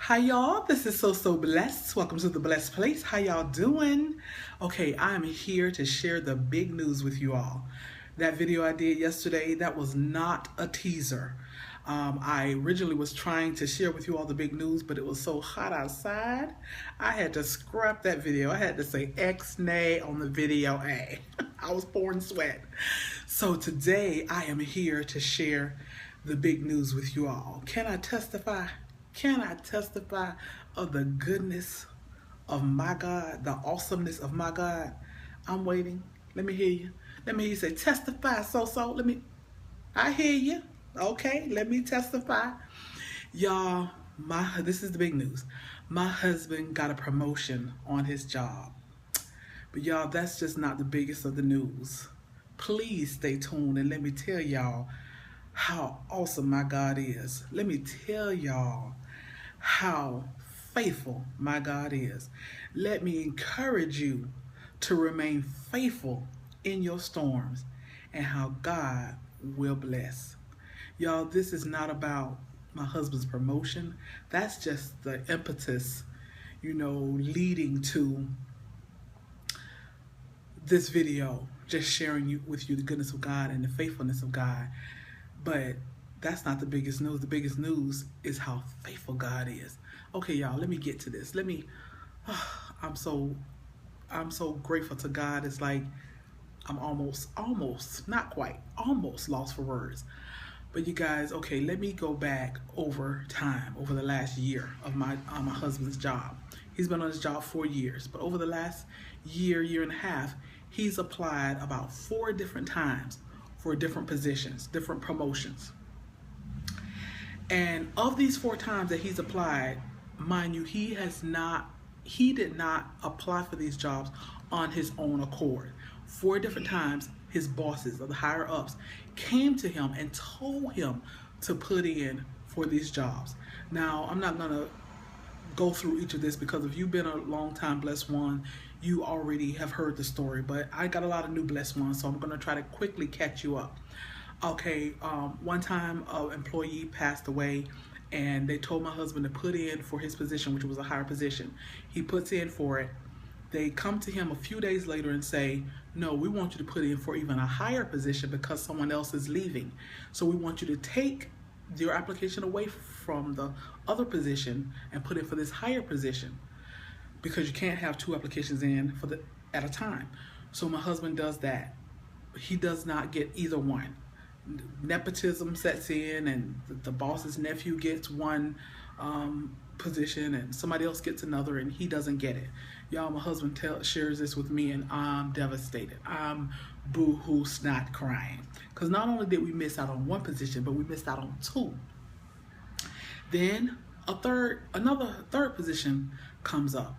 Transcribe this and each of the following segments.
Hi y'all, this is So Blessed. Welcome to the Blessed Place. How y'all doing? Okay, I'm here to share the big news with you all. That video I did yesterday, that was not a teaser. I originally was trying to share with you all the big news, but it was so hot outside, I had to scrap that video. I had to say X-nay on the video A. I was pouring sweat. So today I am here to share the big news with you all. Can I testify? Can I testify of the goodness of my God, the awesomeness of my God? I'm waiting. Let me hear you. Let me hear you say, testify, so. I hear you. Okay, let me testify. Y'all, this is the big news. My husband got a promotion on his job. But y'all, that's just not the biggest of the news. Please stay tuned and let me tell y'all how awesome my God is. Let me tell y'all how faithful my God is. Let me encourage you to remain faithful in your storms and how God will bless. Y'all, this is not about my husband's promotion. That's just the impetus, leading to this video, just sharing with you the goodness of God and the faithfulness of God. But that's not the biggest news. The biggest news is how faithful God is. Okay, y'all, let me get to this. I'm so grateful to God. It's like I'm almost, not quite, almost lost for words. But you guys, okay, let me go back over time, over the last year of my husband's job. He's been on his job 4 years, but over the last year and a half, he's applied about 4 different times for different positions, different promotions. And of these 4 times that he's applied, mind you, he did not apply for these jobs on his own accord. 4 different times, his bosses or the higher ups came to him and told him to put in for these jobs. Now, I'm not gonna go through each of this because if you've been a long time blessed one, you already have heard the story, but I got a lot of new blessed ones, so I'm gonna try to quickly catch you up. Okay, one time an employee passed away and they told my husband to put in for his position, which was a higher position. He puts in for it. They come to him a few days later and say, no, we want you to put in for even a higher position because someone else is leaving. So we want you to take your application away from the other position and put in for this higher position because you can't have 2 applications in at a time. So my husband does that. He does not get either one. Nepotism sets in and the boss's nephew gets one position and somebody else gets another and he doesn't get it. Y'all, my husband shares this with me and I'm devastated. I'm boo-hoo snot crying because not only did we miss out on 1 position, but we missed out on 2. Then another third position comes up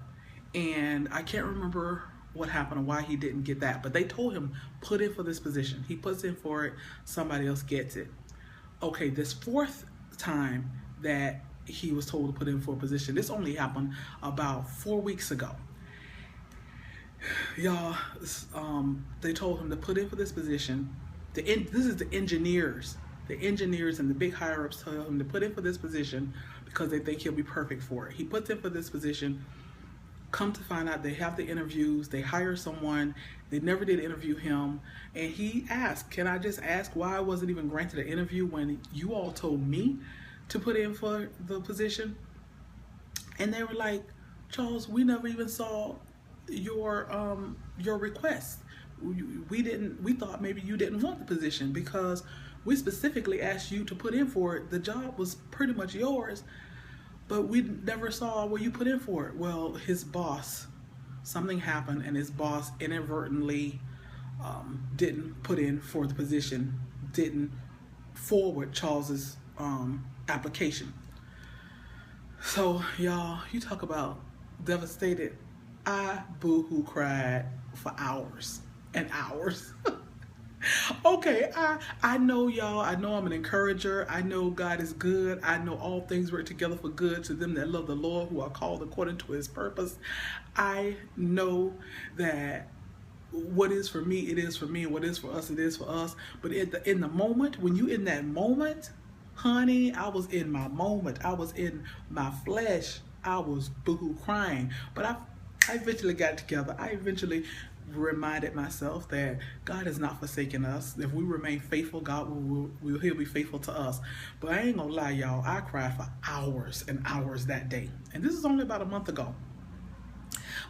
and I can't remember what happened or why he didn't get that, but they told him put in for this position. He puts in for it, somebody else gets it. Okay, this 4th time that he was told to put in for a position, this only happened about 4 weeks ago. Y'all, they told him to put in for this position. This is the engineers. The engineers and the big higher ups tell him to put in for this position because they think he'll be perfect for it. He puts in for this position. Come to find out, they have the interviews, they hire someone, they never did interview him, and he asked, can I just ask why I wasn't even granted an interview when you all told me to put in for the position? And they were like, Charles, we never even saw your request. We thought maybe you didn't want the position because we specifically asked you to put in for it. The job was pretty much yours, but we never saw where you put in for it. Well, his boss, something happened and his boss inadvertently didn't put in for the position, didn't forward Charles's application. So y'all, you talk about devastated. I boo-hoo cried for hours and hours. Okay, I know y'all. I know I'm an encourager. I know God is good. I know all things work together for good to them that love the Lord, who are called according to his purpose. I know that what is for me, it is for me, and what is for us, it is for us. But in the moment, when you in that moment, Honey, I was in my moment. I was in my flesh. I was boohoo crying. But I eventually got together. I eventually reminded myself that God has not forsaken us. If we remain faithful, God He'll be faithful to us. But I ain't gonna lie, y'all. I cried for hours and hours that day. And this is only about a month ago.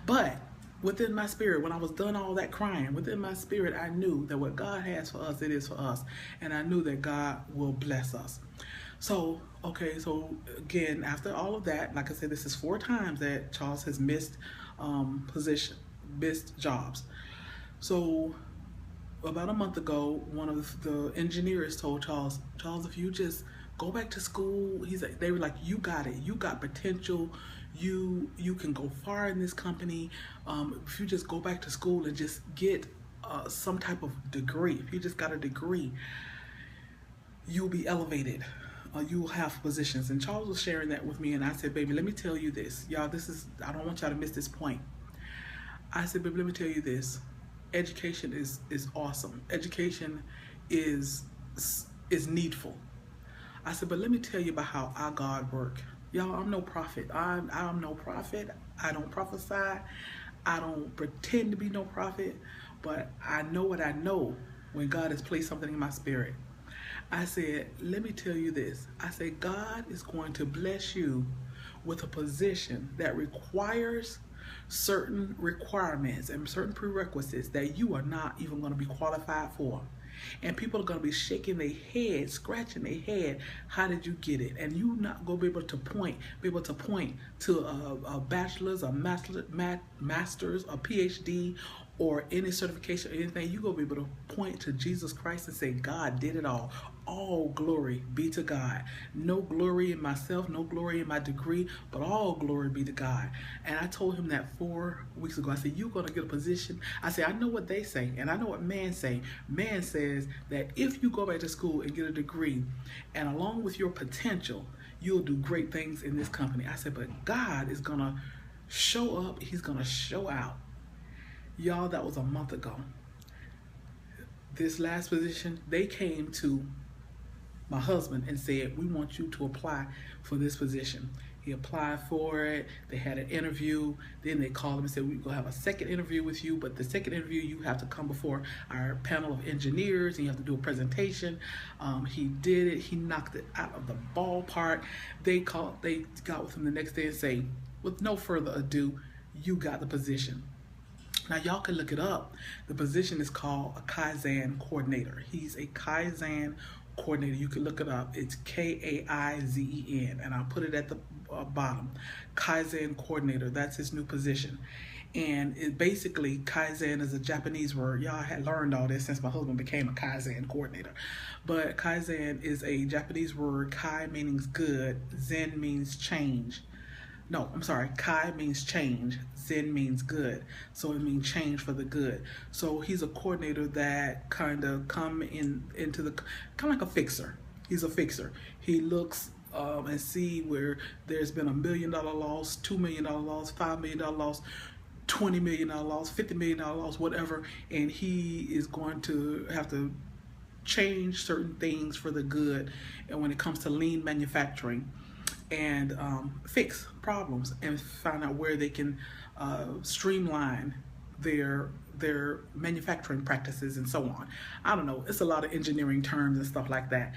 But within my spirit, when I was done all that crying, within my spirit, I knew that what God has for us, it is for us. And I knew that God will bless us. So, okay, so again, after all of that, like I said, this is 4 times that Charles has missed missed jobs. So about a month ago, one of the engineers told Charles, if you just go back to school, they were like, you got it, you got potential, you can go far in this company. If you just go back to school and just get some type of degree, if you just got a degree, you'll be elevated. You will have positions. And Charles was sharing that with me, and I said, baby, let me tell you this. Y'all, I don't want y'all to miss this point. I said, baby, let me tell you this. Education is awesome. Education is needful. I said, but let me tell you about how our God works. Y'all, I'm no prophet. I'm no prophet. I don't prophesy. I don't pretend to be no prophet. But I know what I know when God has placed something in my spirit. I said, let me tell you this. I said, God is going to bless you with a position that requires certain requirements and certain prerequisites that you are not even going to be qualified for. And people are going to be shaking their head, scratching their head. How did you get it? And you're not going to be able to point to a bachelor's, a master's, a PhD, or any certification or anything. You're going to be able to point to Jesus Christ and say, God did it all. All glory be to God. No glory in myself, no glory in my degree, but all glory be to God. And I told him that 4 weeks ago. I said, you're going to get a position. I said, I know what they say, and I know what man say. Man says that if you go back to school and get a degree, and along with your potential, you'll do great things in this company. I said, but God is going to show up. He's going to show out. Y'all, that was a month ago. This last position, they came to my husband and said, we want you to apply for this position. He applied for it. They had an interview. Then they called him and said, we're going to have a second interview with you, but the second interview, you have to come before our panel of engineers and you have to do a presentation. He did it. He knocked it out of the ballpark. They got with him the next day and say, with no further ado, you got the position. Now, y'all can look it up. The position is called a Kaizen coordinator. He's a Kaizen coordinator. You can look it up. It's Kaizen, and I'll put it at the bottom. Kaizen coordinator. That's his new position. And it basically, Kaizen is a Japanese word. Y'all had learned all this since my husband became a Kaizen coordinator. But Kaizen is a Japanese word. Kai means good. Zen means change. No, I'm sorry. Kai means change. Zen means good. So it means change for the good. So he's a coordinator that kind of into the, kind of like a fixer. He's a fixer. He looks and see where there's been $1 million loss, $2 million loss, $5 million loss, $20 million loss, $50 million loss, whatever. And he is going to have to change certain things for the good. And when it comes to lean manufacturing, and fix problems and find out where they can streamline their manufacturing practices and so on. I don't know. It's a lot of engineering terms and stuff like that.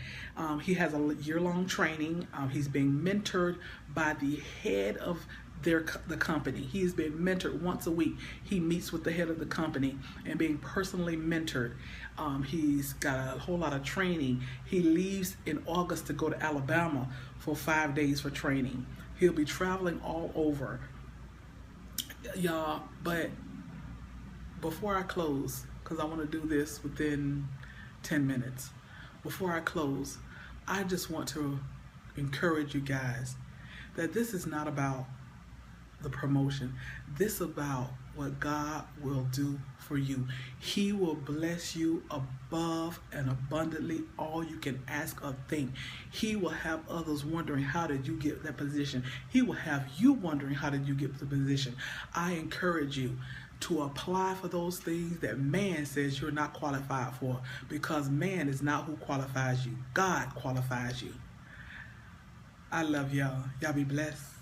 He has a year-long training. He's being mentored by the head of the company. He's been mentored once a week. He meets with the head of the company and being personally mentored. He's got a whole lot of training. He leaves in August to go to Alabama for 5 days for training. He'll be traveling all over, y'all. But before I close, because I want to do this within 10 minutes, before I close, I just want to encourage you guys that this is not about the promotion. This is about what God will do for you. He will bless you above and abundantly all you can ask or think. He will have others wondering, how did you get that position? He will have you wondering, how did you get the position? I encourage you to apply for those things that man says you're not qualified for, because man is not who qualifies you. God qualifies you. I love y'all. Y'all be blessed.